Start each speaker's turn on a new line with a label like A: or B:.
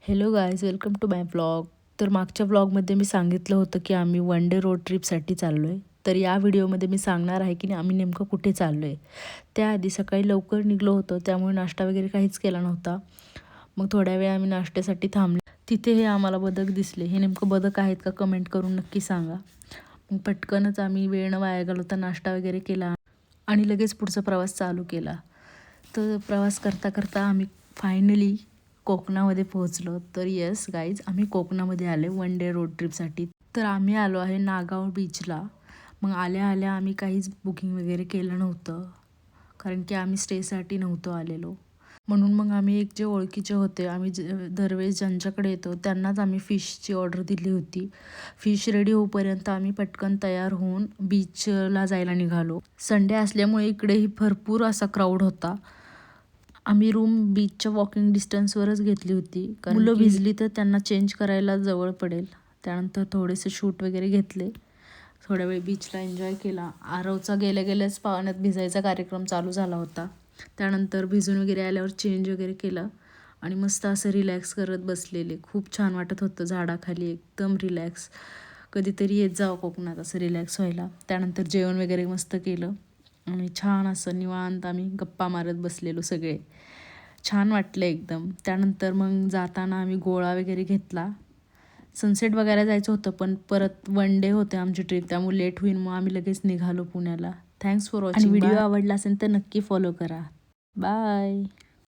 A: Hello guys, welcome to my vlog. तर मागच्या व्लॉगमध्ये मी सांगितलं होतं की आम्ही वन डे रोड ट्रिपसाठी चाललो आहे. तर या व्हिडिओमध्ये मी सांगणार आहे की आम्ही नेमकं कुठे चाललो आहे. त्याआधी सकाळी लवकर निघलो होतो, त्यामुळे नाश्ता वगैरे काहीच केला नव्हता. मग थोड्या वेळ आम्ही नाश्त्यासाठी थांबलो. तिथे हे आम्हाला बदक दिसले. हे नेमकं बदक आहेत का कमेंट करून नक्की सांगा. मग पटकनच आम्ही वेळ न वाया घालवता नाश्ता वगैरे केला आणि लगेच पुढचा प्रवास चालू केला. तर प्रवास करता करता आम्ही फायनली कोकणामध्ये पोहोचलो. तर येस गाईज, आम्ही कोकणामध्ये आले वन डे रोड ट्रिपसाठी. तर आम्ही आलो आहे नागाव बीचला. मग आल्या आल्या आम्ही काहीच बुकिंग वगैरे केलं नव्हतं, कारण की आम्ही स्टेसाठी नव्हतो आलेलो. म्हणून मग आम्ही एक जे ओळखीचे होते, आम्ही दरवेळेस ज्यांच्याकडे येतो त्यांनाच आम्ही फिशची ऑर्डर दिली होती. फिश रेडी होईपर्यंत आम्ही पटकन तयार होऊन बीचला जायला निघालो. संडे असल्यामुळे इकडेही भरपूर असा क्राऊड होता. आम्ही रूम बीचच्या वॉकिंग डिस्टन्सवरच घेतली होती, कारण मुलं भिजली तर त्यांना चेंज करायला जवळ पडेल. त्यानंतर थोडेसे शूट वगैरे घेतले. थोड्या वेळ बीचला एन्जॉय केला. आरवचा गेल्या गेल्याच पाण्यात भिजायचा कार्यक्रम चालू झाला होता. त्यानंतर भिजून वगैरे आल्यावर चेंज वगैरे केला आणि मस्त असं रिलॅक्स करत बसलेले. खूप छान वाटत होतं झाडाखाली, एकदम रिलॅक्स. कधीतरी येत जावं कोकणात असं रिलॅक्स व्हायला. त्यानंतर जेवण वगैरे मस्त केलं आणि छान असं निवांत आम्ही गप्पा मारत बसलेलो सगळे. छान वाटलं एकदम. त्यानंतर मग जाताना आम्ही गोळा वगैरे घेतला. सनसेट बघायला जायचं होतं, पण परत वन डे होते आमची ट्रिप, त्यामुळे लेट होईल. मग आम्ही लगेच निघालो पुण्याला. Thanks for watching. व्हिडिओ आवडला असेल तर नक्की फॉलो करा. बाय.